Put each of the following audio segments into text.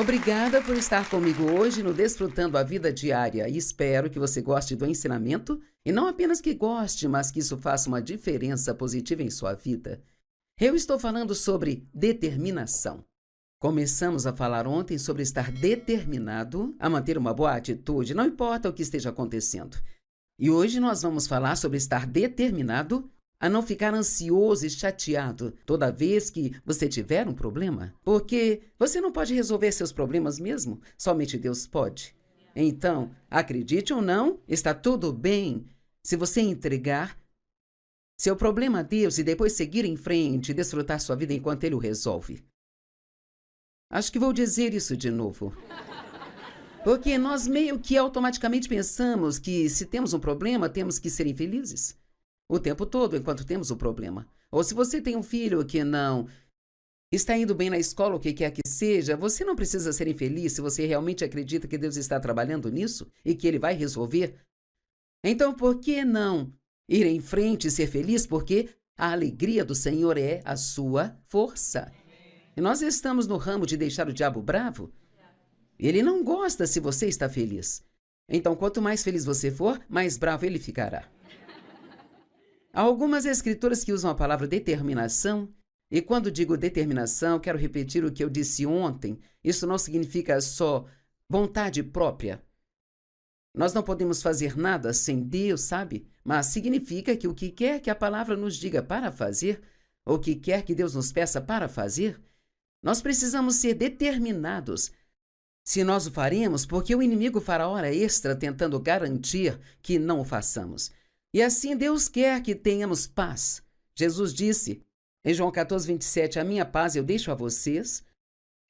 Obrigada por estar comigo hoje no Desfrutando a Vida Diária e espero que você goste do ensinamento e não apenas que goste, mas que isso faça uma diferença positiva em sua vida. Eu estou falando sobre determinação. Começamos a falar ontem sobre estar determinado a manter uma boa atitude, não importa o que esteja acontecendo. E hoje nós vamos falar sobre estar determinado a não ficar ansioso e chateado toda vez que você tiver um problema, porque você não pode resolver seus problemas mesmo, somente Deus pode. Então, acredite ou não, está tudo bem se você entregar seu problema a Deus e depois seguir em frente e desfrutar sua vida enquanto Ele o resolve. Acho que vou dizer isso de novo. Porque nós meio que automaticamente pensamos que se temos um problema, temos que ser infelizes o tempo todo, enquanto temos o problema. Ou se você tem um filho que não está indo bem na escola, o que quer que seja, você não precisa ser infeliz se você realmente acredita que Deus está trabalhando nisso e que Ele vai resolver. Então, por que não ir em frente e ser feliz? Porque a alegria do Senhor é a sua força. E nós estamos no ramo de deixar o diabo bravo. Ele não gosta se você está feliz. Então, quanto mais feliz você for, mais bravo ele ficará. Há algumas escrituras que usam a palavra determinação, e quando digo determinação, quero repetir o que eu disse ontem. Isso não significa só vontade própria. Nós não podemos fazer nada sem Deus, sabe? Mas significa que o que quer que a palavra nos diga para fazer, ou o que quer que Deus nos peça para fazer, nós precisamos ser determinados. Se nós o faremos, porque o inimigo fará hora extra tentando garantir que não o façamos. E assim Deus quer que tenhamos paz. Jesus disse, em João 14, 27, a minha paz eu deixo a vocês,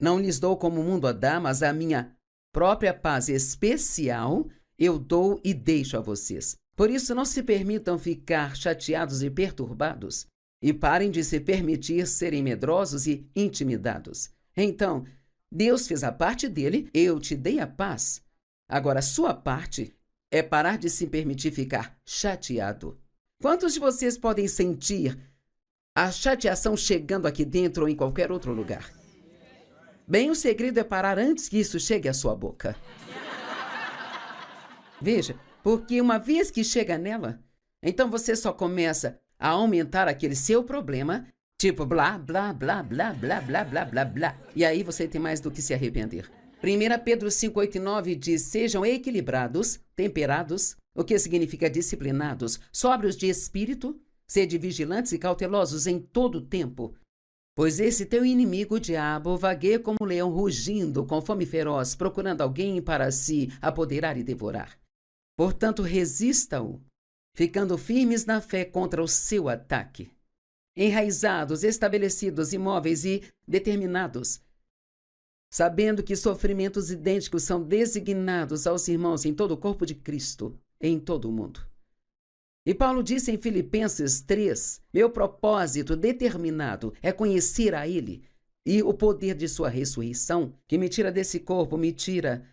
não lhes dou como o mundo a dá, mas a minha própria paz especial eu dou e deixo a vocês. Por isso não se permitam ficar chateados e perturbados, e parem de se permitir serem medrosos e intimidados. Então, Deus fez a parte dele, eu te dei a paz. Agora a sua parte é parar de se permitir ficar chateado. Quantos de vocês podem sentir a chateação chegando aqui dentro ou em qualquer outro lugar? Bem, o segredo é parar antes que isso chegue à sua boca. Veja, porque uma vez que chega nela, então você só começa a aumentar aquele seu problema, tipo blá, blá, blá, blá, blá, blá, blá, blá, blá. E aí você tem mais do que se arrepender. 1 Pedro 5, 8 e 9 diz, sejam equilibrados, temperados, o que significa disciplinados, sóbrios de espírito, sede vigilantes e cautelosos em todo o tempo. Pois esse teu inimigo, o diabo, vagueia como um leão rugindo, com fome feroz, procurando alguém para se apoderar e devorar. Portanto, resista-o, ficando firmes na fé contra o seu ataque. Enraizados, estabelecidos, imóveis e determinados, sabendo que sofrimentos idênticos são designados aos irmãos em todo o corpo de Cristo, em todo o mundo. E Paulo disse em Filipenses 3, meu propósito determinado é conhecer a Ele e o poder de sua ressurreição, que me tira desse corpo, me tira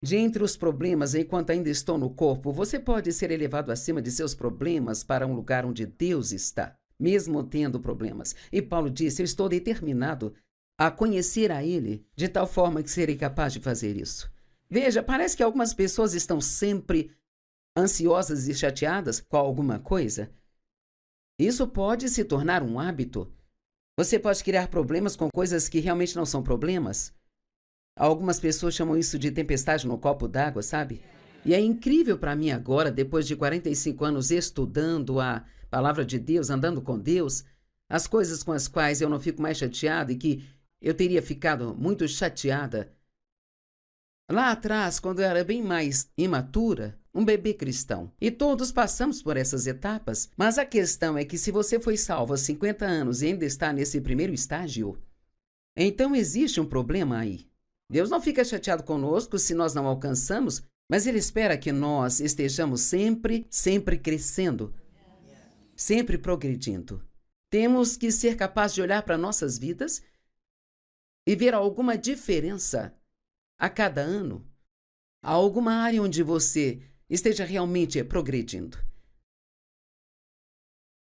de entre os problemas enquanto ainda estou no corpo. Você pode ser elevado acima de seus problemas para um lugar onde Deus está, mesmo tendo problemas. E Paulo disse, eu estou determinado a conhecer a Ele, de tal forma que serei capaz de fazer isso. Veja, parece que algumas pessoas estão sempre ansiosas e chateadas com alguma coisa. Isso pode se tornar um hábito. Você pode criar problemas com coisas que realmente não são problemas. Algumas pessoas chamam isso de tempestade no copo d'água, sabe? E é incrível para mim agora, depois de 45 anos estudando a palavra de Deus, andando com Deus, as coisas com as quais eu não fico mais chateada e que eu teria ficado muito chateada. Lá atrás, quando eu era bem mais imatura, um bebê cristão. E todos passamos por essas etapas, mas a questão é que se você foi salvo há 50 anos e ainda está nesse primeiro estágio, então existe um problema aí. Deus não fica chateado conosco se nós não alcançamos, mas Ele espera que nós estejamos sempre crescendo, sempre progredindo. Temos que ser capazes de olhar para nossas vidas e ver alguma diferença a cada ano. Há alguma área onde você esteja realmente progredindo.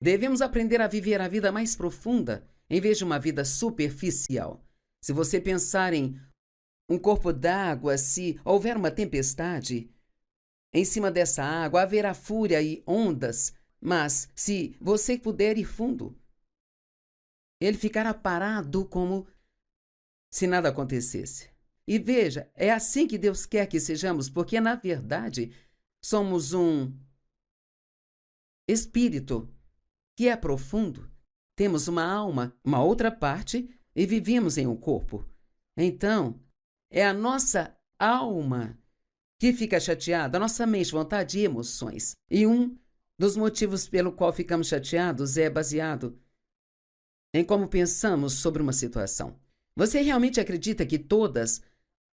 Devemos aprender a viver a vida mais profunda, em vez de uma vida superficial. Se você pensar em um corpo d'água, se houver uma tempestade, em cima dessa água haverá fúria e ondas, mas se você puder ir fundo, ele ficará parado como se nada acontecesse. E veja, é assim que Deus quer que sejamos, porque na verdade somos um espírito que é profundo, temos uma alma, uma outra parte e vivemos em um corpo. Então, é a nossa alma que fica chateada, a nossa mente, vontade e emoções. E um dos motivos pelo qual ficamos chateados é baseado em como pensamos sobre uma situação. Você realmente acredita que todas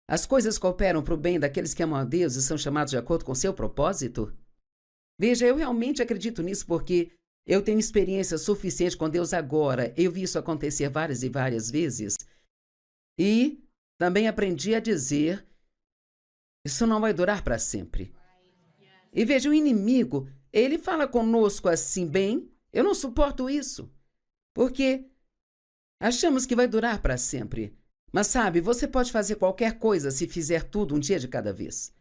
as coisas cooperam para o bem daqueles que amam a Deus e são chamados de acordo com seu propósito? Veja, eu realmente acredito nisso porque eu tenho experiência suficiente com Deus agora. Eu vi isso acontecer várias e várias vezes. E também aprendi a dizer: isso não vai durar para sempre. E veja, o inimigo, ele fala conosco assim, bem, eu não suporto isso. Porque achamos que vai durar para sempre. Mas sabe, você pode fazer qualquer coisa se fizer tudo um dia de cada vez.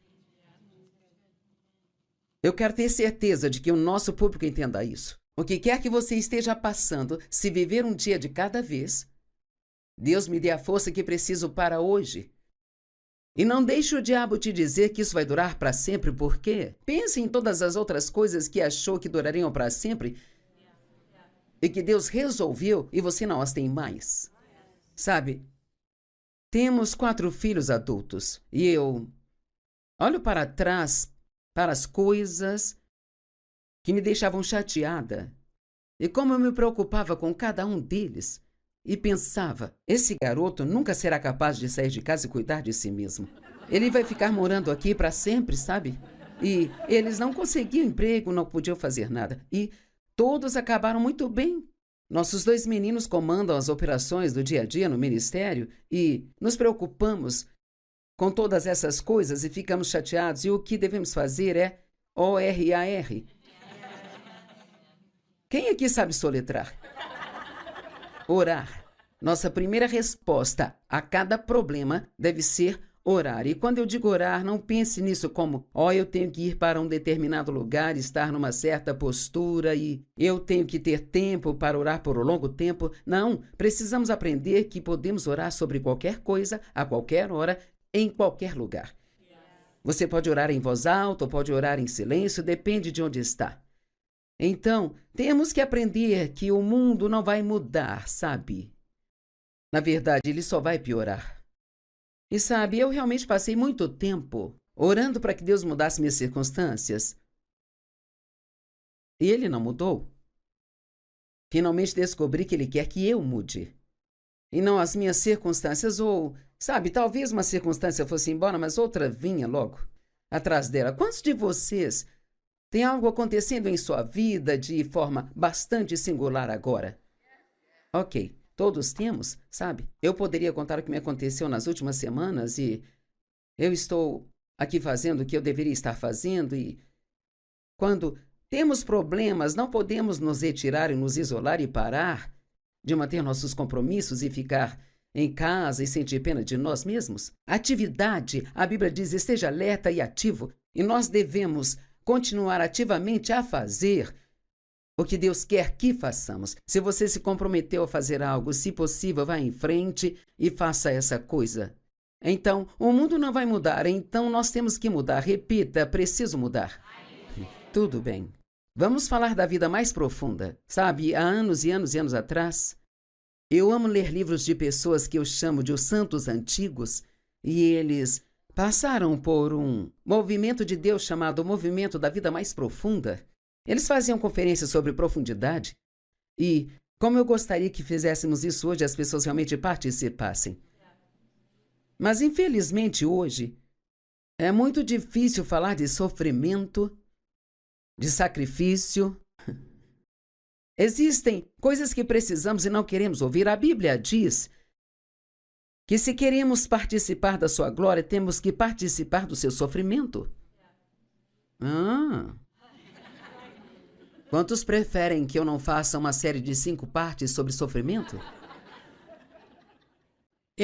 Eu quero ter certeza de que o nosso público entenda isso. O que quer que você esteja passando, se viver um dia de cada vez, Deus me dê a força que preciso para hoje. E não deixe o diabo te dizer que isso vai durar para sempre, porque pense em todas as outras coisas que achou que durariam para sempre e que Deus resolveu e você não as tem mais. Sabe, temos 4 filhos adultos e eu olho para trás para as coisas que me deixavam chateada e como eu me preocupava com cada um deles e pensava, esse garoto nunca será capaz de sair de casa e cuidar de si mesmo. Ele vai ficar morando aqui para sempre, sabe? E eles não conseguiam emprego, não podiam fazer nada. E todos acabaram muito bem. Nossos 2 meninos comandam as operações do dia a dia no ministério e nos preocupamos com todas essas coisas e ficamos chateados. E o que devemos fazer é ORAR. Quem aqui sabe soletrar? Orar. Nossa primeira resposta a cada problema deve ser orar. E quando eu digo orar, não pense nisso como, eu tenho que ir para um determinado lugar, estar numa certa postura e eu tenho que ter tempo para orar por um longo tempo. Não, precisamos aprender que podemos orar sobre qualquer coisa, a qualquer hora, em qualquer lugar. Você pode orar em voz alta ou pode orar em silêncio, depende de onde está. Então, temos que aprender que o mundo não vai mudar, sabe? Na verdade, ele só vai piorar. E sabe, eu realmente passei muito tempo orando para que Deus mudasse minhas circunstâncias. E ele não mudou. Finalmente descobri que ele quer que eu mude. E não as minhas circunstâncias, ou, sabe, talvez uma circunstância fosse embora, mas outra vinha logo atrás dela. Quantos de vocês tem algo acontecendo em sua vida de forma bastante singular agora? Ok, todos temos, sabe? Eu poderia contar o que me aconteceu nas últimas semanas e eu estou aqui fazendo o que eu deveria estar fazendo e quando temos problemas, não podemos nos retirar e nos isolar e parar de manter nossos compromissos e ficar em casa e sentir pena de nós mesmos. Atividade, a Bíblia diz, esteja alerta e ativo e nós devemos continuar ativamente a fazer o que Deus quer que façamos. Se você se comprometeu a fazer algo, se possível, vá em frente e faça essa coisa. Então, o mundo não vai mudar, então nós temos que mudar. Repita, preciso mudar. Tudo bem. Vamos falar da vida mais profunda. Sabe, há anos e anos e anos atrás, eu amo ler livros de pessoas que eu chamo de os santos antigos e eles passaram por um movimento de Deus chamado Movimento da Vida Mais Profunda. Eles faziam conferências sobre profundidade e, como eu gostaria que fizéssemos isso hoje, as pessoas realmente participassem. Mas, infelizmente, hoje, é muito difícil falar de sofrimento, de sacrifício. Existem coisas que precisamos e não queremos ouvir. A Bíblia diz que se queremos participar da sua glória, temos que participar do seu sofrimento. Quantos preferem que eu não faça uma série de 5 partes sobre sofrimento?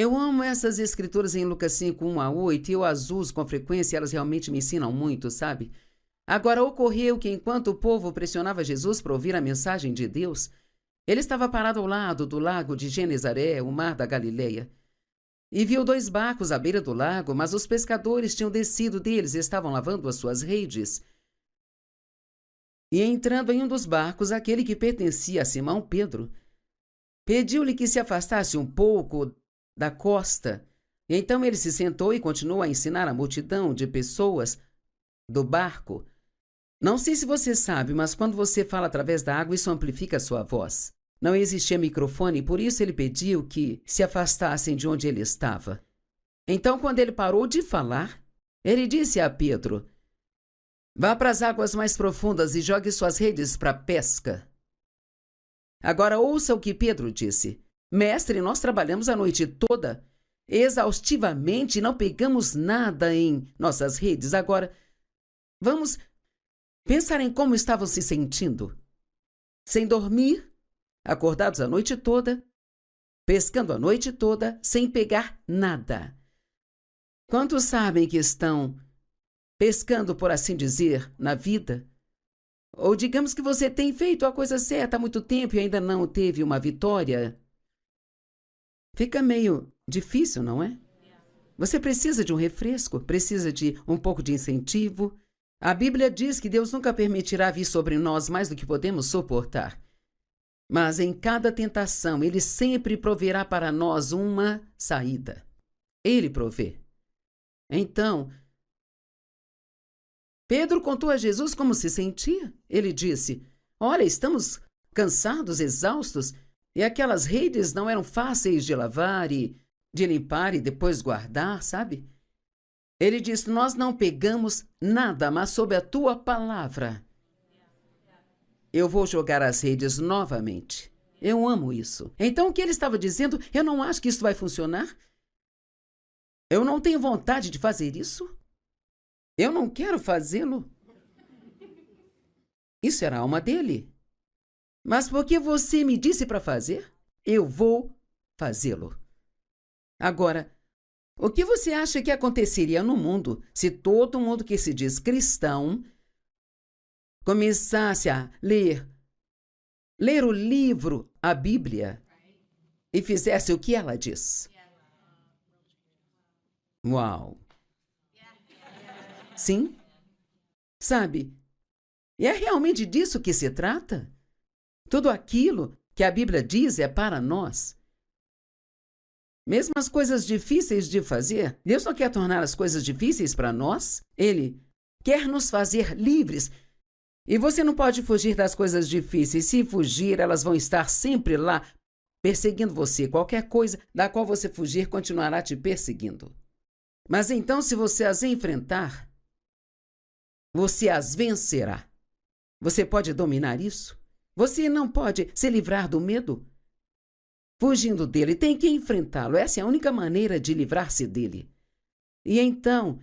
Eu amo essas escrituras em Lucas 5, 1 a 8, e eu as uso com frequência e elas realmente me ensinam muito, sabe? Agora, ocorreu que enquanto o povo pressionava Jesus para ouvir a mensagem de Deus, ele estava parado ao lado do lago de Genezaré, o mar da Galileia, e viu 2 barcos à beira do lago, mas os pescadores tinham descido deles e estavam lavando as suas redes. E entrando em um dos barcos, aquele que pertencia a Simão Pedro, pediu-lhe que se afastasse um pouco da costa. E então ele se sentou e continuou a ensinar a multidão de pessoas do barco. Não sei se você sabe, mas quando você fala através da água, isso amplifica a sua voz. Não existia microfone, por isso ele pediu que se afastassem de onde ele estava. Então, quando ele parou de falar, ele disse a Pedro: "Vá para as águas mais profundas e jogue suas redes para a pesca." Agora ouça o que Pedro disse: "Mestre, nós trabalhamos a noite toda, exaustivamente, e não pegamos nada em nossas redes. Agora, vamos pensar em como estavam se sentindo. Sem dormir, acordados a noite toda, pescando a noite toda, sem pegar nada. Quantos sabem que estão pescando, por assim dizer, na vida? Ou digamos que você tem feito a coisa certa há muito tempo e ainda não teve uma vitória. Fica meio difícil, não é? Você precisa de um refresco, precisa de um pouco de incentivo. A Bíblia diz que Deus nunca permitirá vir sobre nós mais do que podemos suportar. Mas em cada tentação, Ele sempre proverá para nós uma saída. Ele provê. Então, Pedro contou a Jesus como se sentia. Ele disse: "Olha, estamos cansados, exaustos, e aquelas redes não eram fáceis de lavar e de limpar e depois guardar, sabe?" Ele disse: "Nós não pegamos nada, mas sob a tua palavra eu vou jogar as redes novamente." Eu amo isso. Então, o que ele estava dizendo? Eu não acho que isso vai funcionar. Eu não tenho vontade de fazer isso. Eu não quero fazê-lo. Isso era a alma dele. Mas porque você me disse para fazer, eu vou fazê-lo. Agora, o que você acha que aconteceria no mundo se todo mundo que se diz cristão começasse a ler o livro, a Bíblia, e fizesse o que ela diz? Uau! Sim? Sabe, e é realmente disso que se trata? Tudo aquilo que a Bíblia diz é para nós. Mesmo as coisas difíceis de fazer, Deus não quer tornar as coisas difíceis para nós. Ele quer nos fazer livres. E você não pode fugir das coisas difíceis. Se fugir, elas vão estar sempre lá, perseguindo você. Qualquer coisa da qual você fugir continuará te perseguindo. Mas então, se você as enfrentar, você as vencerá. Você pode dominar isso? Você não pode se livrar do medo fugindo dele. Tem que enfrentá-lo. Essa é a única maneira de livrar-se dele. E então,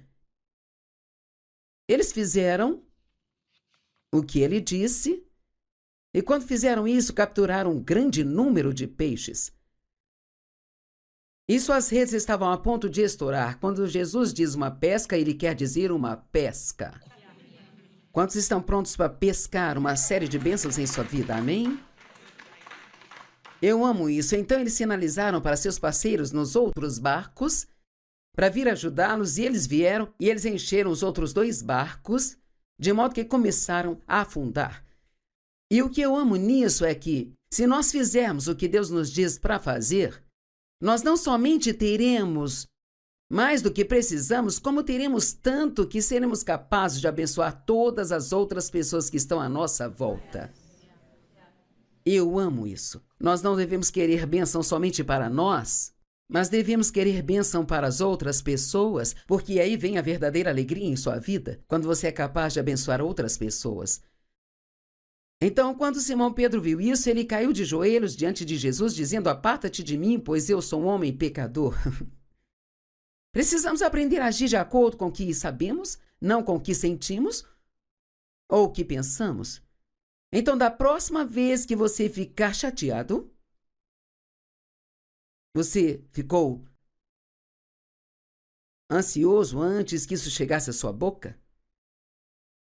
eles fizeram o que ele disse, e quando fizeram isso, capturaram um grande número de peixes. E suas redes estavam a ponto de estourar. Quando Jesus diz uma pesca, ele quer dizer uma pesca. Quantos estão prontos para pescar uma série de bênçãos em sua vida? Amém? Eu amo isso. Então eles sinalizaram para seus parceiros nos outros barcos para vir ajudá-los, e eles vieram e eles encheram os outros 2 barcos, de modo que começaram a afundar. E o que eu amo nisso é que, se nós fizermos o que Deus nos diz para fazer, nós não somente teremos mais do que precisamos, como teremos tanto que seremos capazes de abençoar todas as outras pessoas que estão à nossa volta. Eu amo isso. Nós não devemos querer bênção somente para nós, mas devemos querer bênção para as outras pessoas, porque aí vem a verdadeira alegria em sua vida, quando você é capaz de abençoar outras pessoas. Então, quando Simão Pedro viu isso, ele caiu de joelhos diante de Jesus, dizendo: "Aparta-te de mim, pois eu sou um homem pecador." Precisamos aprender a agir de acordo com o que sabemos, não com o que sentimos ou o que pensamos. Então, da próxima vez que você ficar chateado, você ficou ansioso antes que isso chegasse à sua boca?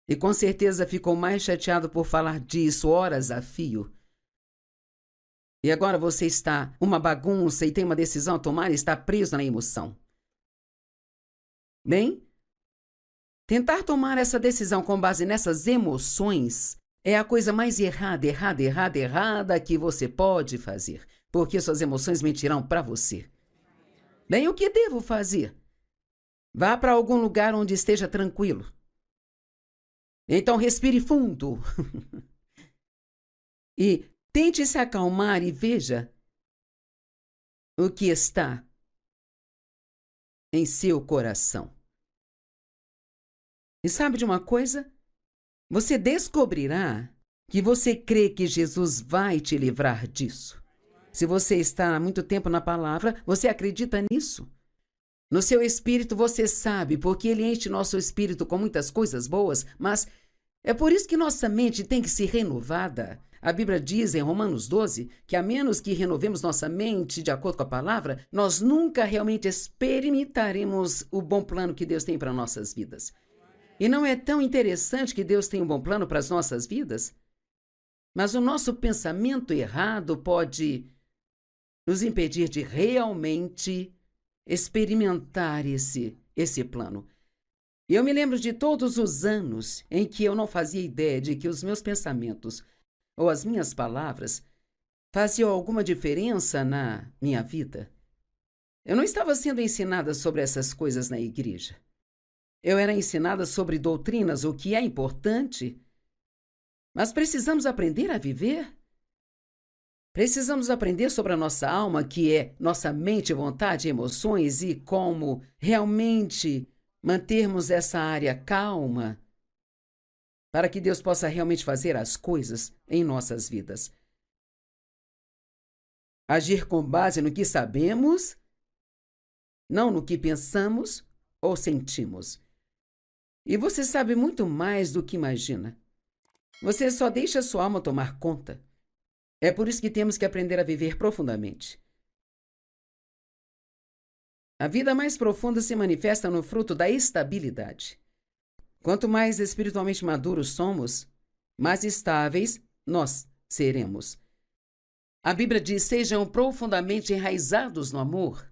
E com certeza ficou mais chateado por falar disso horas a fio. E agora você está uma bagunça e tem uma decisão a tomar e está preso na emoção. Bem, tentar tomar essa decisão com base nessas emoções é a coisa mais errada que você pode fazer, porque suas emoções mentirão para você. Bem, o que devo fazer? Vá para algum lugar onde esteja tranquilo. Então respire fundo e tente se acalmar e veja o que está em seu coração. E sabe de uma coisa? Você descobrirá que você crê que Jesus vai te livrar disso. Se você está há muito tempo na palavra, você acredita nisso. No seu espírito você sabe, porque ele enche nosso espírito com muitas coisas boas, mas é por isso que nossa mente tem que ser renovada. A Bíblia diz em Romanos 12 que a menos que renovemos nossa mente de acordo com a palavra, nós nunca realmente experimentaremos o bom plano que Deus tem para nossas vidas. E não é tão interessante que Deus tem um bom plano para as nossas vidas? Mas o nosso pensamento errado pode nos impedir de realmente experimentar esse plano. E eu me lembro de todos os anos em que eu não fazia ideia de que os meus pensamentos ou as minhas palavras faziam alguma diferença na minha vida. Eu não estava sendo ensinada sobre essas coisas na igreja. Eu era ensinada sobre doutrinas, o que é importante, mas precisamos aprender a viver. Precisamos aprender sobre a nossa alma, que é nossa mente, vontade e emoções, e como realmente mantermos essa área calma para que Deus possa realmente fazer as coisas em nossas vidas. Agir com base no que sabemos, não no que pensamos ou sentimos. E você sabe muito mais do que imagina. Você só deixa sua alma tomar conta. É por isso que temos que aprender a viver profundamente. A vida mais profunda se manifesta no fruto da estabilidade. Quanto mais espiritualmente maduros somos, mais estáveis nós seremos. A Bíblia diz: sejam profundamente enraizados no amor.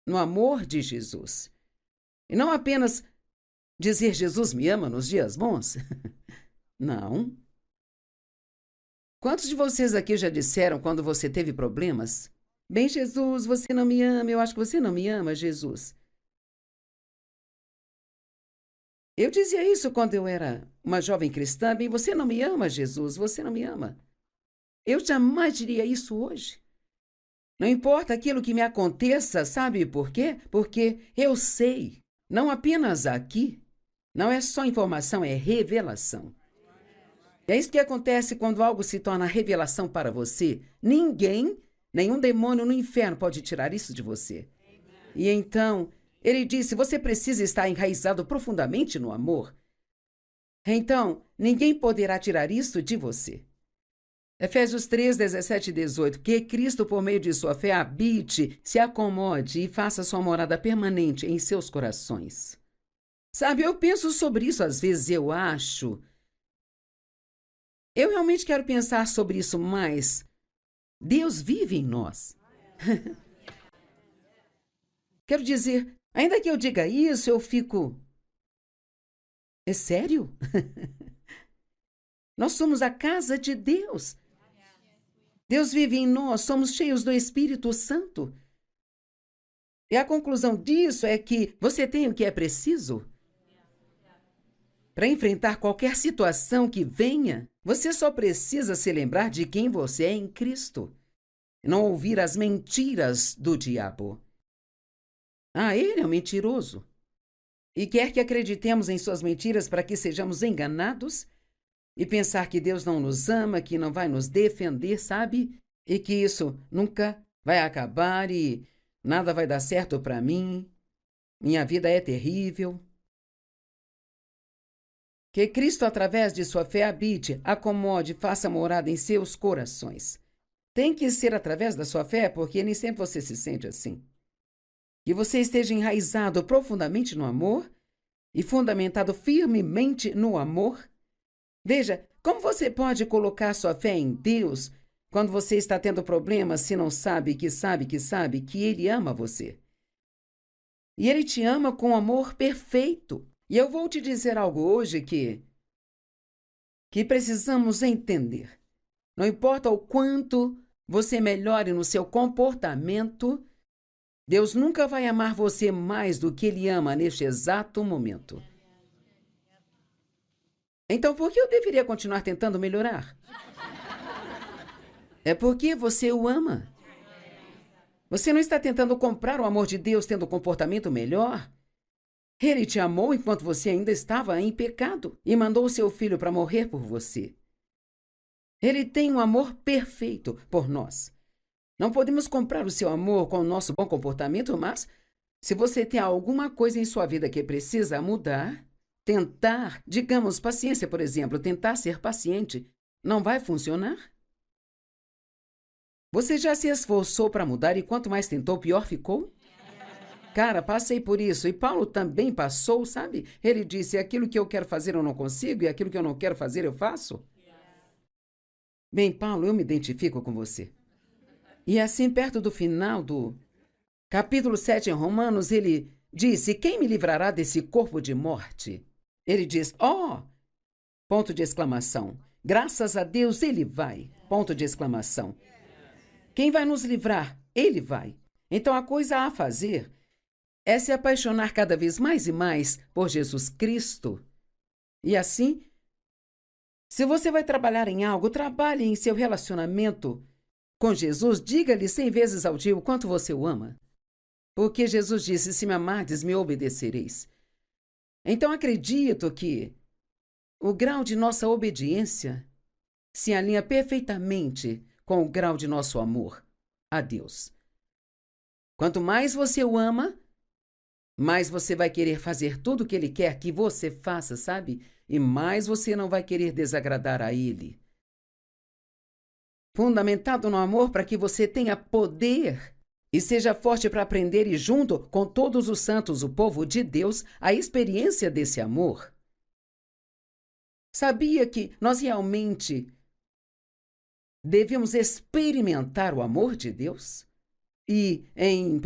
No amor de Jesus. E não apenas dizer Jesus me ama nos dias bons. Não. Quantos de vocês aqui já disseram quando você teve problemas? Bem, Jesus, você não me ama, eu acho que você não me ama, Jesus. Eu dizia isso quando eu era uma jovem cristã. Bem, você não me ama, Jesus, você não me ama. Eu jamais diria isso hoje. Não importa aquilo que me aconteça, sabe por quê? Porque eu sei, não apenas aqui, não é só informação, é revelação. É isso que acontece quando algo se torna revelação para você. Ninguém, nenhum demônio no inferno pode tirar isso de você. E então, ele disse, você precisa estar enraizado profundamente no amor. Então, ninguém poderá tirar isso de você. Efésios 3, 17 e 18. Que Cristo, por meio de sua fé, habite, se acomode e faça sua morada permanente em seus corações. Sabe, eu penso sobre isso às vezes, eu acho. Eu realmente quero pensar sobre isso mais. Deus vive em nós. Quero dizer, ainda que eu diga isso, eu fico... É sério? Nós somos a casa de Deus. Deus vive em nós, somos cheios do Espírito Santo. E a conclusão disso é que você tem o que é preciso para enfrentar qualquer situação que venha. Você só precisa se lembrar de quem você é em Cristo. Não ouvir as mentiras do diabo. Ele é um mentiroso. E quer que acreditemos em suas mentiras para que sejamos enganados e pensar que Deus não nos ama, que não vai nos defender, sabe? E que isso nunca vai acabar e nada vai dar certo para mim. Minha vida é terrível. Que Cristo, através de sua fé, habite, acomode, faça morada em seus corações. Tem que ser através da sua fé, porque nem sempre você se sente assim. que você esteja enraizado profundamente no amor e fundamentado firmemente no amor. Veja, como você pode colocar sua fé em Deus quando você está tendo problemas se não sabe que Ele ama você? E Ele te ama com amor perfeito. E eu vou te dizer algo hoje que precisamos entender. Não importa o quanto você melhore no seu comportamento, Deus nunca vai amar você mais do que Ele ama neste exato momento. Então, por que eu deveria continuar tentando melhorar? É porque você o ama. Você não está tentando comprar o amor de Deus tendo um comportamento melhor? Ele te amou enquanto você ainda estava em pecado e mandou o seu filho para morrer por você. Ele tem um amor perfeito por nós. Não podemos comprar o seu amor com o nosso bom comportamento, mas se você tem alguma coisa em sua vida que precisa mudar, tentar, digamos, paciência, por exemplo, tentar ser paciente, não vai funcionar? Você já se esforçou para mudar e quanto mais tentou, pior ficou? Cara, passei por isso e Paulo também passou, sabe? Ele disse, aquilo que eu quero fazer eu não consigo e aquilo que eu não quero fazer eu faço. Bem, Paulo, eu me identifico com você. E assim, perto do final do capítulo 7 em Romanos, ele disse, quem me livrará desse corpo de morte? Ele diz, ponto de exclamação. Graças a Deus ele vai, ponto de exclamação. Quem vai nos livrar? Ele vai. Então a coisa a fazer é se apaixonar cada vez mais e mais por Jesus Cristo. E assim, se você vai trabalhar em algo, trabalhe em seu relacionamento com Jesus, diga-lhe 100 vezes ao dia o quanto você o ama. Porque Jesus disse, se me amardes, me obedecereis. Então acredito que o grau de nossa obediência se alinha perfeitamente com o grau de nosso amor a Deus. Quanto mais você o ama, mais você vai querer fazer tudo o que Ele quer que você faça, sabe? E mais você não vai querer desagradar a Ele. Fundamentado no amor para que você tenha poder e seja forte para aprender e junto com todos os santos, o povo de Deus, a experiência desse amor. Sabia que nós realmente devíamos experimentar o amor de Deus? E em 1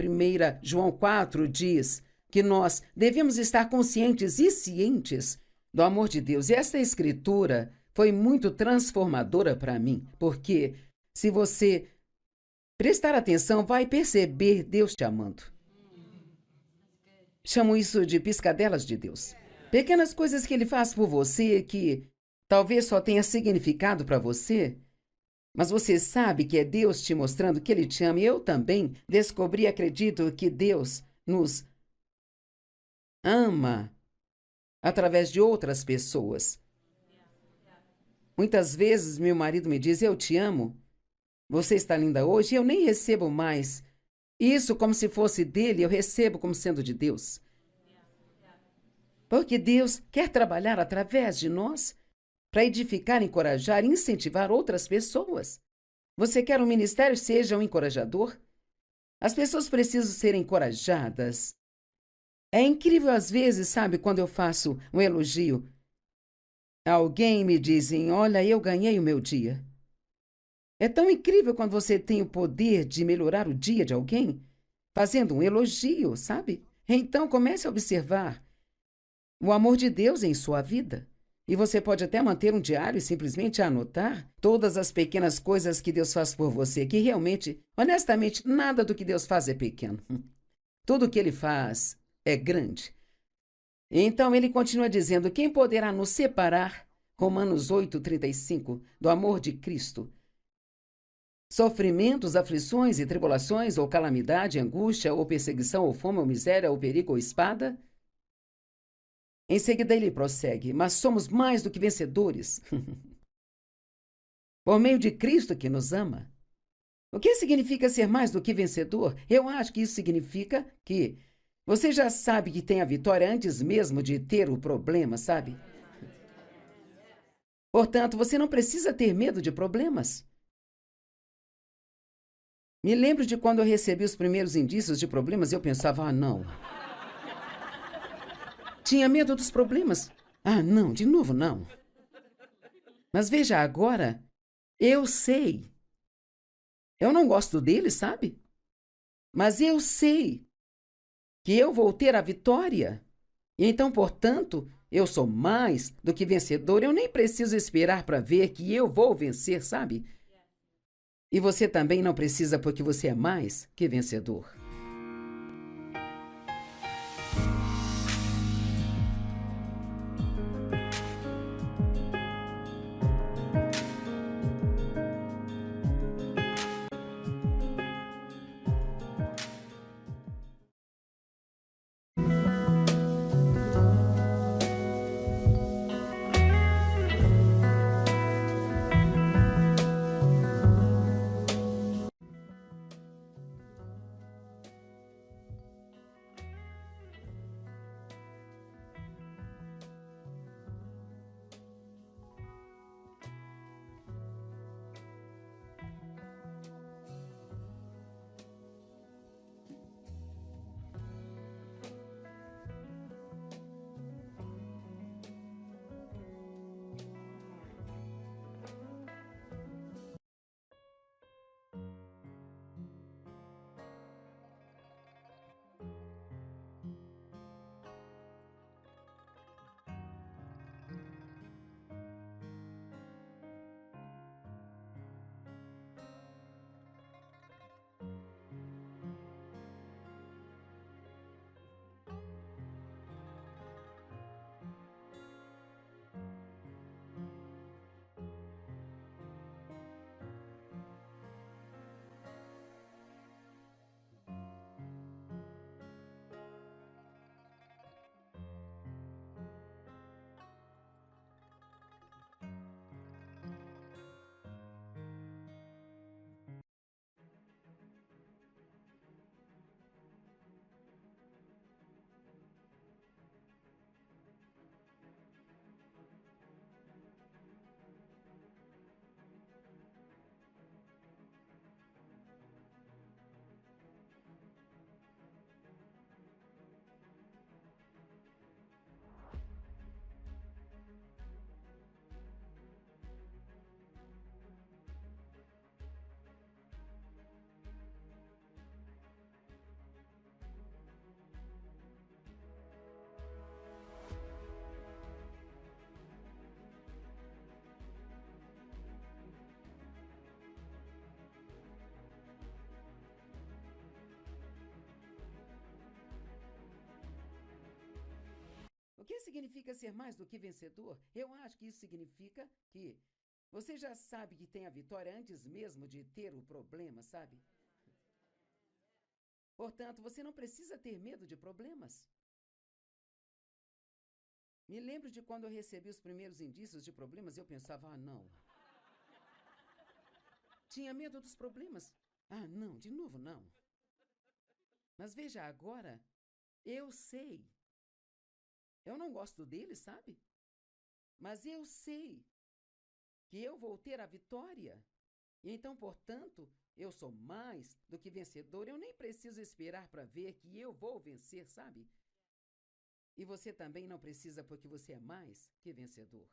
João 4 diz que nós devemos estar conscientes e cientes do amor de Deus. E esta escritura foi muito transformadora para mim, porque se você prestar atenção, vai perceber Deus te amando. Chamo isso de piscadelas de Deus. Pequenas coisas que Ele faz por você que talvez só tenha significado para você, mas você sabe que é Deus te mostrando que Ele te ama. E eu também descobri e acredito que Deus nos ama através de outras pessoas. Muitas vezes meu marido me diz, eu te amo, você está linda hoje, e eu nem recebo mais isso como se fosse dele, eu recebo como sendo de Deus. Porque Deus quer trabalhar através de nós para edificar, encorajar e incentivar outras pessoas. Você quer um ministério? Seja um encorajador. As pessoas precisam ser encorajadas. É incrível às vezes, sabe, quando eu faço um elogio. Alguém me dizem, olha, eu ganhei o meu dia. É tão incrível quando você tem o poder de melhorar o dia de alguém, fazendo um elogio, sabe? Então comece a observar o amor de Deus em sua vida. E você pode até manter um diário e simplesmente anotar todas as pequenas coisas que Deus faz por você, que realmente, honestamente, nada do que Deus faz é pequeno. Tudo o que Ele faz é grande. Então ele continua dizendo, quem poderá nos separar, Romanos 8:35, do amor de Cristo? Sofrimentos, aflições e tribulações, ou calamidade, angústia, ou perseguição, ou fome, ou miséria, ou perigo, ou espada? Em seguida ele prossegue, mas somos mais do que vencedores por meio de Cristo que nos ama. O que significa ser mais do que vencedor? Eu acho que isso significa que você já sabe que tem a vitória antes mesmo de ter o problema, sabe? Portanto, você não precisa ter medo de problemas. Me lembro de quando eu recebi os primeiros indícios de problemas e eu pensava, ah, não. Tinha medo dos problemas. Ah, não, de novo não. Mas veja, agora eu sei. Eu não gosto dele, sabe? Mas eu sei que eu vou ter a vitória. E então, portanto, eu sou mais do que vencedor. Eu nem preciso esperar para ver que eu vou vencer, sabe? E você também não precisa, porque você é mais que vencedor. O que significa ser mais do que vencedor? Eu acho que isso significa que você já sabe que tem a vitória antes mesmo de ter o problema, sabe? Portanto, você não precisa ter medo de problemas. Me lembro de quando eu recebi os primeiros indícios de problemas e eu pensava, ah, não. Tinha medo dos problemas. Ah, não, de novo não. Mas veja, agora eu sei. Eu não gosto dele, sabe? Mas eu sei que eu vou ter a vitória. E então, portanto, eu sou mais do que vencedor. Eu nem preciso esperar para ver que eu vou vencer, sabe? E você também não precisa, porque você é mais que vencedor.